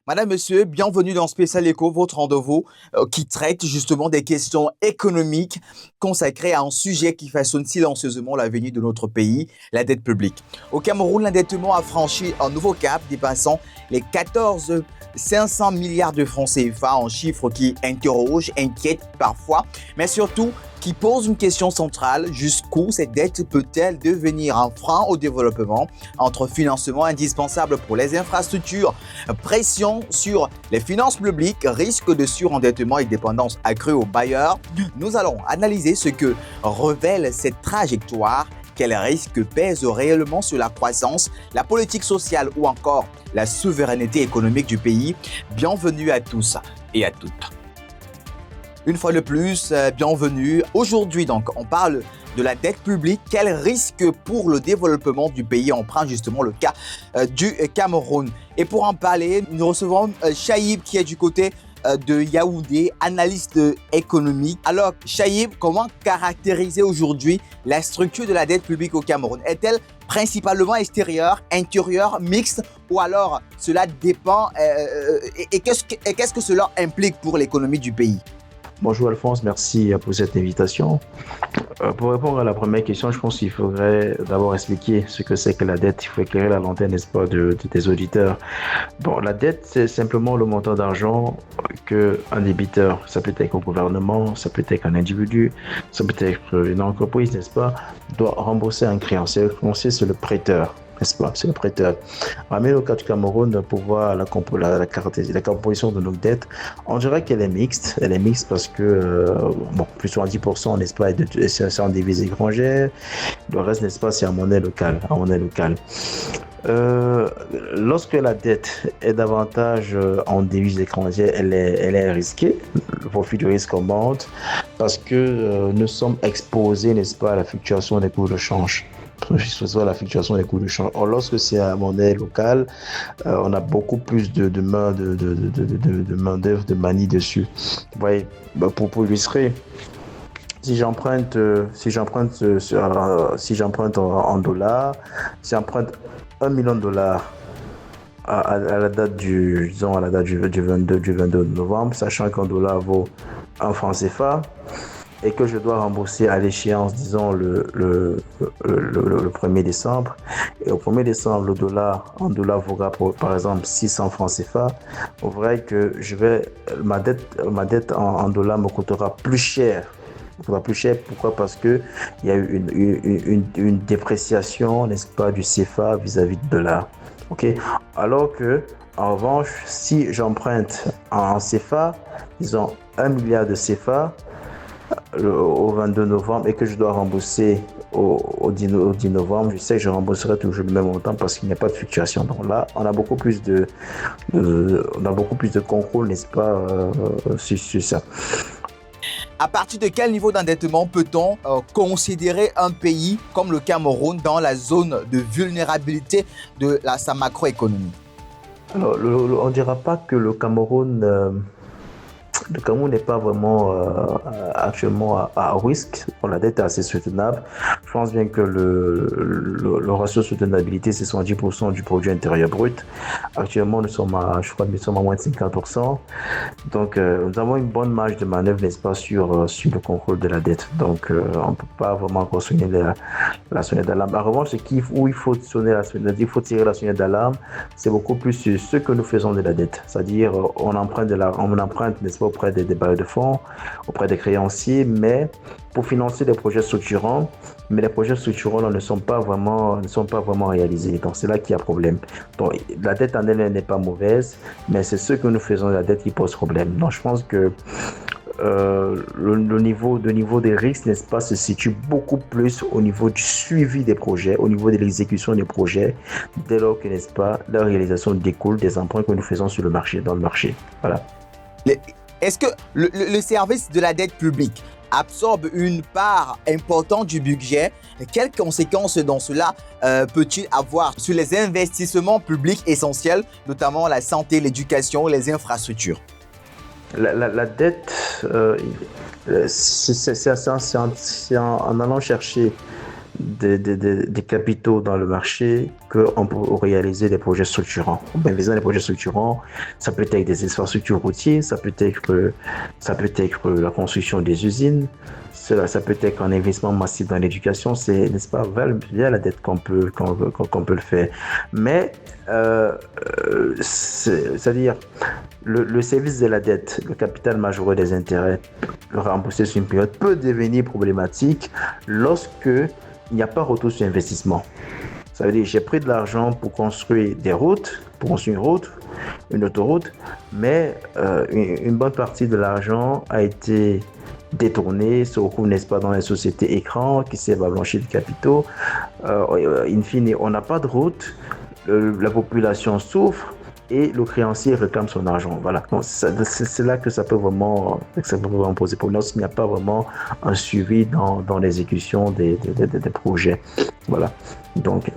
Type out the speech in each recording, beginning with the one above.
Madame, Monsieur, bienvenue dans Spécial Éco, votre rendez-vous qui traite justement des questions économiques consacrées à un sujet qui façonne silencieusement l'avenir de notre pays, la dette publique. Au Cameroun, l'endettement a franchi un nouveau cap dépassant les 14 500 milliards de francs CFA, un chiffre qui interroge, inquiète parfois, mais surtout qui pose une question centrale: jusqu'où cette dette peut-elle devenir un frein au développement entre financement indispensable pour les infrastructures, pression sur les finances publiques, risque de surendettement et dépendance accrue aux bailleurs? Nous allons analyser ce que révèle cette trajectoire, quels risques pèsent réellement sur la croissance, la politique sociale ou encore la souveraineté économique du pays. Bienvenue à tous et à toutes. Une fois de plus, bienvenue. Aujourd'hui, donc, on parle de la dette publique. Quel risque pour le développement du pays? On prend justement le cas du Cameroun. Et pour en parler, nous recevons Chaïb qui est du côté de Yaoundé, analyste économique. Alors, Chaïb, comment caractériser aujourd'hui la structure de la dette publique au Cameroun? Est-elle principalement extérieure, intérieure, mixte, ou alors cela dépend et qu'est-ce que cela implique pour l'économie du pays? Bonjour Alphonse, merci pour cette invitation. Pour répondre à la première question, je pense qu'il faudrait d'abord expliquer ce que c'est que la dette. Il faut éclairer la lanterne, n'est-ce pas, des auditeurs. Bon, la dette, c'est simplement le montant d'argent qu'un débiteur, ça peut être un gouvernement, ça peut être un individu, ça peut être une entreprise, n'est-ce pas, doit rembourser un créancier. Le créancier, c'est le prêteur. N'est-ce pas? C'est le prêteur. Mais au cas du Cameroun, pour voir la composition de nos dettes, on dirait qu'elle est mixte. Elle est mixte parce que, plus de 70%, n'est-ce pas, c'est en devise étrangère. Le reste, n'est-ce pas, c'est en monnaie locale. Lorsque la dette est davantage en devise étrangère, elle est risquée. Le profil de risque augmente parce que nous sommes exposés, n'est-ce pas, à la fluctuation des cours de change. La fluctuation des coûts de change. Or, lorsque c'est à monnaie locale, on a beaucoup plus de main-d'œuvre, de manie dessus. Vous voyez, pour illustrer, si j'emprunte en dollars, si j'emprunte $1 million à la date du 22 novembre, sachant qu'un dollar vaut un franc CFA, et que je dois rembourser à l'échéance, disons, le 1er décembre. Et au 1er décembre, un dollar vaudra, par exemple, 600 francs CFA. Vous verrez que ma dette en dollars me coûtera plus cher. Pourquoi? Parce qu'il y a eu une dépréciation, n'est-ce pas, du CFA vis-à-vis du dollar. Okay? Alors que, en revanche, si j'emprunte en CFA, disons 1 milliard de CFA, au 22 novembre et que je dois rembourser au 10 novembre, je sais que je rembourserai toujours le même montant parce qu'il n'y a pas de fluctuation. Donc là, on a beaucoup plus de contrôle, n'est-ce pas, sur ça. À partir de quel niveau d'endettement peut-on considérer un pays comme le Cameroun dans la zone de vulnérabilité de sa macroéconomie? Alors, on ne dira pas que le Cameroun n'est pas vraiment actuellement à risque. La dette est assez soutenable. Je pense bien que le ratio de soutenabilité, c'est 70% du produit intérieur brut. Actuellement, nous sommes à moins de 50%. Donc, nous avons une bonne marge de manœuvre, n'est-ce pas, sur le contrôle de la dette. Donc, on ne peut pas vraiment encore sonner la sonnette d'alarme. En revanche, où il faut tirer la sonnette d'alarme, c'est beaucoup plus sur ce que nous faisons de la dette. C'est-à-dire, on emprunte, n'est-ce pas, auprès des bailleurs de fonds, auprès des créanciers, mais pour financer des projets structurants. Mais les projets structurants là, ne sont pas vraiment réalisés. Donc c'est là qu'il y a problème. Donc la dette en elle n'est pas mauvaise, mais c'est ce que nous faisons de la dette qui pose problème. Donc je pense que le niveau des risques, n'est-ce pas, se situe beaucoup plus au niveau du suivi des projets, au niveau de l'exécution des projets, dès lors que, n'est-ce pas, la réalisation découle des emprunts que nous faisons dans le marché. Voilà. Est-ce que le service de la dette publique absorbe une part importante du budget? Quelles conséquences dans cela peut-il avoir sur les investissements publics essentiels, notamment la santé, l'éducation, les infrastructures? La dette, c'est en allant chercher des capitaux dans le marché qu'on peut réaliser des projets structurants. En faisant des projets structurants, ça peut être des infrastructures routières, ça peut être la construction des usines, ça peut être un investissement massif dans l'éducation, c'est, n'est-ce pas, via la dette qu'on peut le faire. Mais, c'est-à-dire, le service de la dette, le capital majoré des intérêts, le rembourser sur une période peut devenir problématique lorsque il n'y a pas retour sur investissement. Ça veut dire j'ai pris de l'argent pour construire des routes, pour construire une route, une autoroute, mais une bonne partie de l'argent a été détourné, se retrouve, n'est-ce pas, dans les sociétés écrans qui servent à blanchir des capitaux. In fine, on n'a pas de route, la population souffre et le créancier réclame son argent. Voilà. Donc, c'est là que ça peut vraiment poser problème. Lorsqu'il n'y a pas vraiment un suivi dans l'exécution des projets. Voilà. Donc,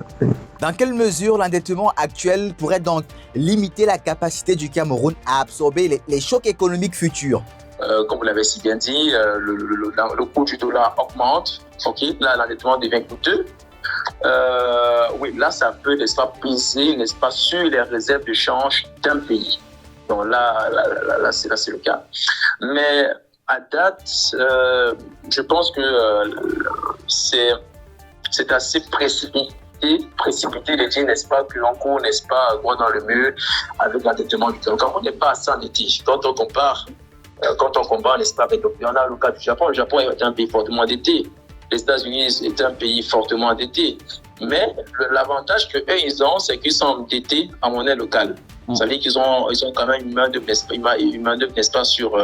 dans quelle mesure l'endettement actuel pourrait donc limiter la capacité du Cameroun à absorber les chocs économiques futurs? Comme vous l'avez si bien dit, le coût du dollar augmente. Okay, là, l'endettement devient coûteux. Oui, là, ça peut, n'est-ce pas, peser, n'est-ce pas, sur les réserves de change d'un pays. Donc là, c'est le cas. Mais à date, je pense que c'est assez précipité de dire, n'est-ce pas, qu'on court, n'est-ce pas, droit dans le mur avec l'endettement du Cameroun. On n'est pas assez endetté. Quand on compare, n'est-ce pas, avec on a le cas du Japon. Le Japon est un pays fortement endetté. Les États-Unis est un pays fortement endetté. Mais l'avantage qu'eux, ils ont, c'est qu'ils sont endettés en monnaie locale. Ça veut dire qu'ils ont quand même une main-d'œuvre, n'est-ce pas, sur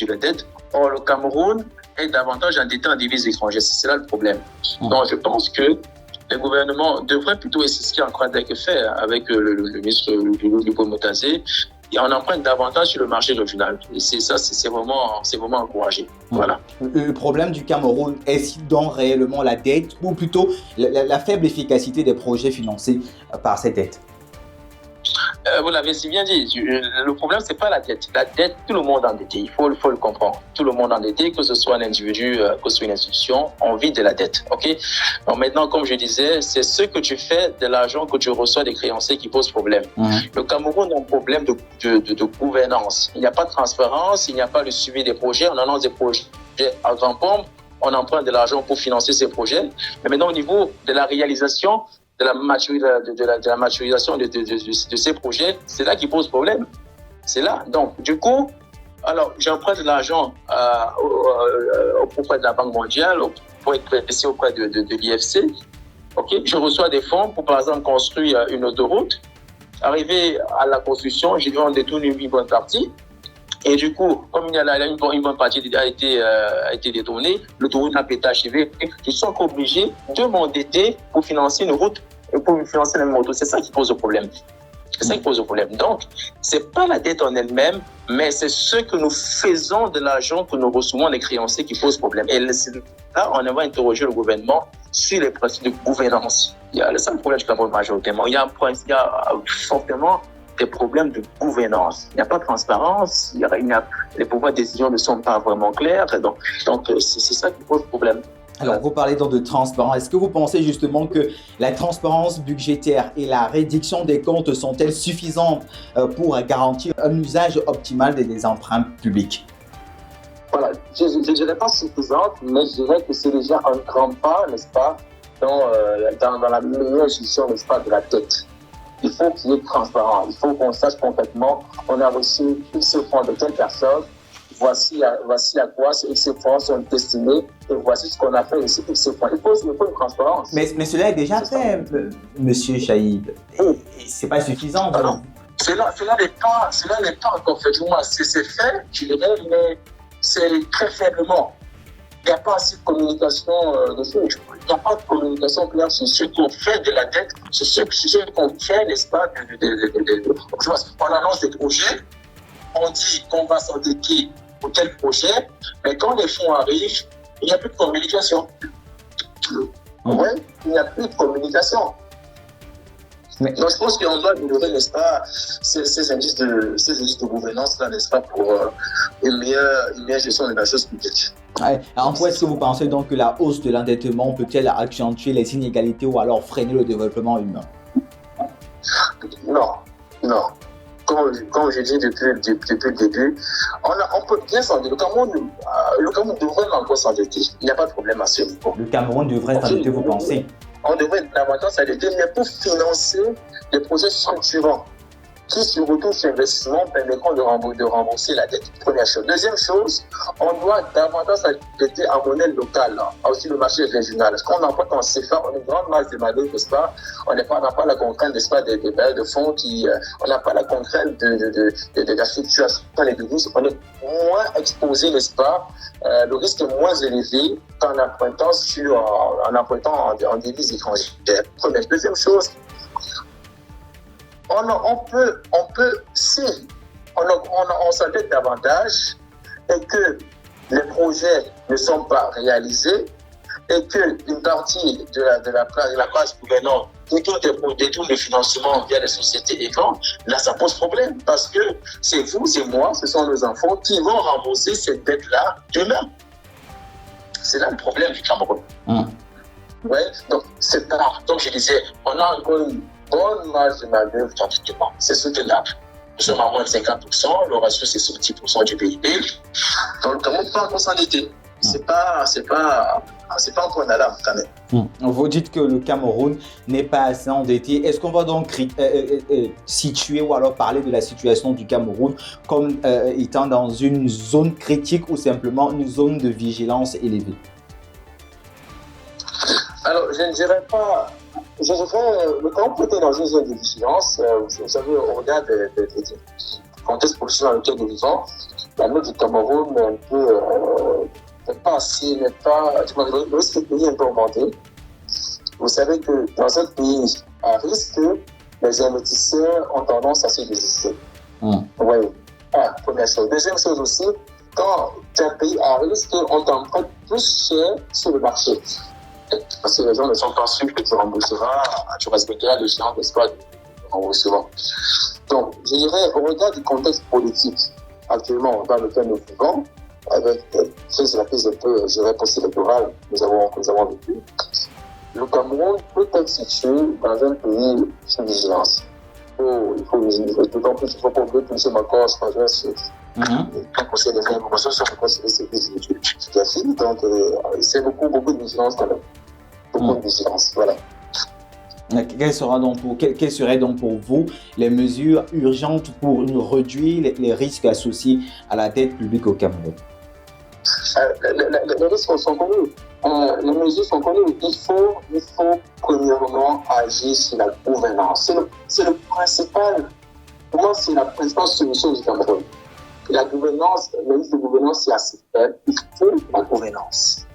les dettes. Or, le Cameroun est davantage endetté en devises étrangères. C'est là le problème. Donc, je pense que le gouvernement devrait plutôt, et c'est ce qui est en train d'être fait avec le ministre Lubo Motazé, et on emprunte davantage sur le marché régional. Et c'est ça, c'est vraiment encouragé. Voilà. Le problème du Cameroun, est-ce donc réellement la dette ou plutôt la faible efficacité des projets financés par cette dette? Vous l'avez si bien dit. Le problème, c'est pas la dette. La dette, tout le monde est endetté. Il faut le comprendre. Tout le monde est endetté, que ce soit un individu, que ce soit une institution, on vit de la dette. Ok. Donc maintenant, comme je disais, c'est ce que tu fais de l'argent que tu reçois des créanciers qui pose problème. Le Cameroun a un problème de gouvernance. Il n'y a pas de transparence, il n'y a pas le suivi des projets. On annonce des projets à grand pompe, on emprunte de l'argent pour financer ces projets. Mais maintenant, au niveau de la réalisation, de la maturisation de ces projets, c'est là qui pose problème. C'est là. Donc, du coup, alors, j'emprunte de l'argent auprès de la Banque mondiale, pour être prêté auprès de l'IFC. Okay? Je reçois des fonds pour, par exemple, construire une autoroute. Arrivé à la construction, j'ai dû en détourner une bonne partie. Et du coup, comme une bonne partie a été détournée, l'autoroute n'a pas été achevée, je suis encore obligé de m'endetter pour financer une route et pour financer la même moto. C'est ça qui pose le problème. C'est ça qui pose le problème. Donc, c'est pas la dette en elle-même, mais c'est ce que nous faisons de l'argent que nous recevons des créanciers qui pose problème. Et là, on va interroger le gouvernement sur les principes de gouvernance. Il y a le seul problème du Cameroun majoritairement. Il y a fortement des problèmes de gouvernance. Il n'y a pas de transparence, les pouvoirs de décision ne sont pas vraiment clairs. Donc c'est ça qui pose problème. Alors, vous parlez donc de transparence. Est-ce que vous pensez justement que la transparence budgétaire et la réduction des comptes sont-elles suffisantes pour garantir un usage optimal des emprunts publics? Voilà, je ne dirais pas suffisante, mais je dirais que c'est déjà un grand pas, n'est-ce pas, dans la meilleure gestion, n'est-ce pas, de la dette. Il faut qu'il y ait transparence. Il faut qu'on sache concrètement, on a reçu X fonds de telle personne, voici à quoi ces X fonds sont destinés, et voici ce qu'on a fait avec ces X fonds. Il faut une transparence. Mais cela est déjà fait, Monsieur Chahib. C'est pas suffisant. Non. Cela n'est pas encore fait. C'est fait, je dirais, mais c'est très faiblement. Il n'y a pas assez de communication dessus. Il n'y a pas de communication claire sur ce qu'on fait de la dette, sur ce qu'on fait, n'est-ce pas, on annonce des projets, on dit qu'on va s'endetter pour tel projet, mais quand les fonds arrivent, il n'y a plus de communication. Ouais, il n'y a plus de communication. Donc, je pense qu'on doit améliorer, n'est-ce pas, ces indices de gouvernance-là, n'est-ce pas, pour une meilleure gestion de la chose publique. Ouais. En quoi est-ce que vous pensez donc que la hausse de l'endettement peut-elle accentuer les inégalités ou alors freiner le développement humain? Non, non. Comme je dis depuis le début, on peut bien s'endetter. Le Cameroun devrait encore s'endetter. Il n'y a pas de problème à ce niveau. Le Cameroun devrait s'endetter, vous pensez? On devrait davantage s'endetter, mais pour financer les projets structurants qui, sur retour sur investissement, permettront de rembourser la dette. Première chose. Deuxième chose, on doit davantage s'endetter en monnaie locale, aussi le marché régional. Parce qu'on emprunte en CFA, on a une grande masse de main-d'œuvre, n'est-ce pas? On n'a pas la contrainte, n'est-ce pas, des bailleurs de fonds on n'a pas la contrainte de la fluctuation des devises. On est moins exposé, n'est-ce pas? Le risque est moins élevé qu'en empruntant en devises étrangères. Première. Deuxième chose, on peut, si on s'endette davantage et que les projets ne sont pas réalisés et qu'une partie de la classe gouvernante détourne le financement via les sociétés écrans, là ça pose problème parce que c'est vous et moi, ce sont nos enfants qui vont rembourser cette dette-là demain. C'est là le problème du Cameroun. Ouais, donc c'est pas. Donc je disais, on a encore une bonne marge de manœuvre d'endettement. C'est soutenable. Nous sommes à moins de 50%, le ratio c'est sur 10% du PIB. Donc le Cameroun peut encore s'endetter. C'est pas un point d'alarme quand même. Vous dites que le Cameroun n'est pas assez endetté. Est-ce qu'on va donc situer ou alors parler de la situation du Cameroun comme étant dans une zone critique ou simplement une zone de vigilance élevée? Alors, je ne dirais pas. Je dirais, le Cameroun peut être dans une zone de vigilance. Vous savez, au regard des contextes politiques dans lesquels nous vivons, la note du Cameroun n'est pas assez, le risque du pays est un peu augmenté. Vous savez que dans un pays à risque, les investisseurs ont tendance à se désister. Oui. Première chose. Deuxième chose aussi, quand tu es un pays à risque, on t'emprunte plus cher sur le marché. Parce que les gens ne sont pas sûrs que tu rembourseras, tu respecteras les gens, n'est-ce pas, de remboursement. Donc, je dirais, au regard du contexte politique actuellement dans lequel nous vivons, avec la crise un peu, je dirais, post-électorale nous avons vécu, le Cameroun peut être situé dans un pays sous vigilance. Il faut d'autant plus qu'il faut pas oublier que M. Macron se rejoint sur le conseil des informations sur le conseil des services éducatifs. Donc, c'est beaucoup de vigilance quand même. Beaucoup de vigilance, voilà. Quelles seraient donc pour vous les mesures urgentes pour réduire les risques associés à la dette publique au Cameroun? Les risques sont connus. Les mesures sont connues. Il faut premièrement agir sur la gouvernance. C'est le principal. Pour moi, c'est la principale solution du Cameroun. La gouvernance, le risque de gouvernance, c'est assez faible. Il faut la gouvernance.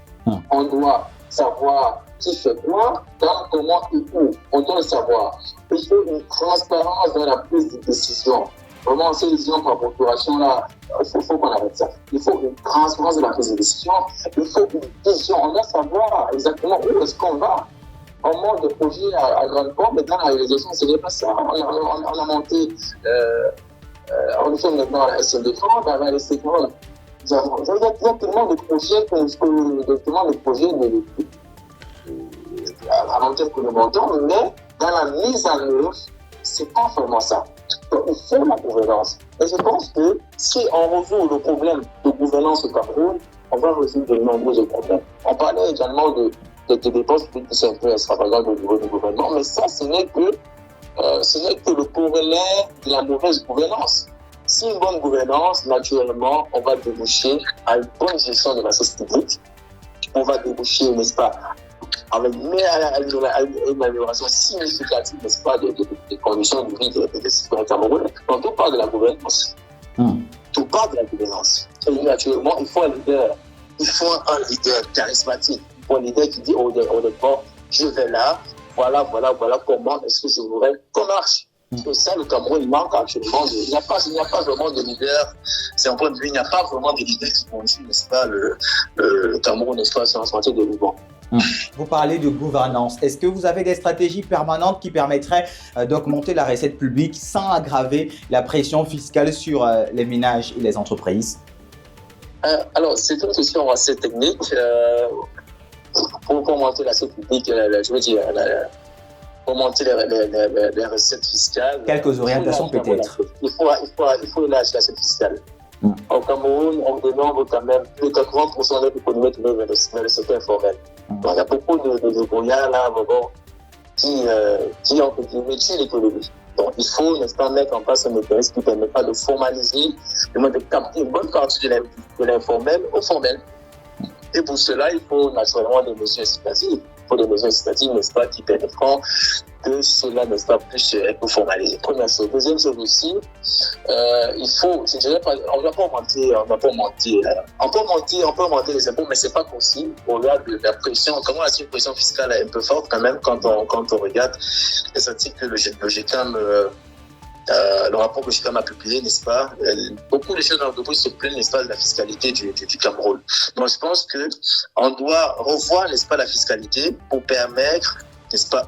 On doit savoir qui fait quoi, quand, comment et où. On doit le savoir. Il faut une transparence dans la prise de décision. Vraiment, ces décisions par procuration, là, il faut qu'on arrête ça. Il faut une transparence de la prise de décision. Il faut une vision. On doit savoir exactement où est-ce qu'on va. On monte des projets à grande pompe, mais dans la réalisation, ce n'est pas ça. On a monté, on fait maintenant la SND30, la SND30. Il y a tellement de projets, à long terme que nous montons, mais dans la mise en œuvre, c'est pas vraiment ça. Donc, il faut la gouvernance. Et je pense que si on résout le problème de gouvernance au Cameroun, on va résoudre de nombreux problèmes. On parlait également de dépenses publiques qui sont un peu extravagantes au niveau du gouvernement, mais ça, ce n'est que le corollaire de la mauvaise gouvernance. Si une bonne gouvernance, naturellement, on va déboucher à une bonne gestion de la société publique. On va déboucher, n'est-ce pas, avec une amélioration significative, n'est-ce pas, des conditions de vie des citoyens camerounais. Donc, tout part de la gouvernance. Tout part de la gouvernance. Et naturellement, il faut un leader. Il faut un leader charismatique. Il faut un leader qui dit au départ, je vais là, voilà comment est-ce que je voudrais qu'on marche. Parce que ça, le Cameroun, il manque actuellement. Il n'y a pas vraiment de leader. C'est un point de vue, il n'y a pas vraiment de leader qui conduit, n'est-ce pas, le Cameroun, n'est-ce pas, sur un sentier de mouvement. Vous parlez de gouvernance. Est-ce que vous avez des stratégies permanentes qui permettraient d'augmenter la recette publique sans aggraver la pression fiscale sur les ménages et les entreprises? Alors, c'est une question assez technique. Pour monter l'assiette publique, je veux dire, pour monter les recettes fiscales. Quelques orientations peut-être. Il faut élargir l'assiette fiscale. Au Cameroun, on dénombre quand même plus de 80% de l'économie qui est vers le secteur informel. Donc, il y a beaucoup de brouillards là, qui ont tué l'économie. Donc, il faut, n'est-ce pas, mettre en place un mécanisme qui permettra de formaliser, de capter une bonne partie de l'informel au formel. Et pour cela, il faut naturellement des mesures incitatives. Il faut des mesures incitatives, n'est-ce pas, qui permettront que cela, n'est-ce pas, puisse être formalisé. Première chose. Deuxième chose aussi, il faut, je dirais pas, on ne va pas mentir, on peut monter les impôts, mais c'est pas possible. Au delà de la pression, comment la pression fiscale est un peu forte quand même quand on regarde les articles que le GECAM, le rapport que le GECAM a publié, n'est-ce pas, beaucoup de choses dans le pays se plaignent, n'est-ce pas, de la fiscalité du Cameroun. Donc je pense qu'on doit revoir, n'est-ce pas, la fiscalité pour permettre, n'est-ce pas,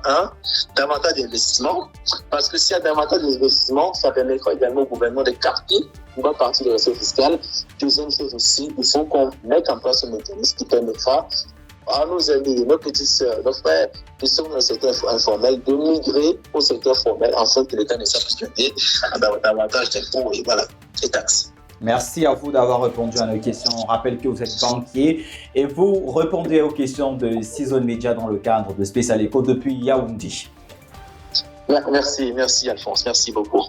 davantage d'investissements, parce que s'il y a davantage d'investissements, ça permettra également au gouvernement de capter une bonne partie de recettes fiscales. Deuxième chose aussi, il faut qu'on mette en place un mécanisme qui permettra à nos amis, nos petites sœurs, nos frères qui sont dans le secteur informel de migrer au secteur formel afin que l'État ne s'appuie davantage d'impôts et voilà, et taxes. Merci à vous d'avoir répondu à nos questions. On rappelle que vous êtes banquier et vous répondez aux questions de C-Zone Media dans le cadre de Spécial Éco depuis Yaoundé. Merci Alphonse, merci beaucoup.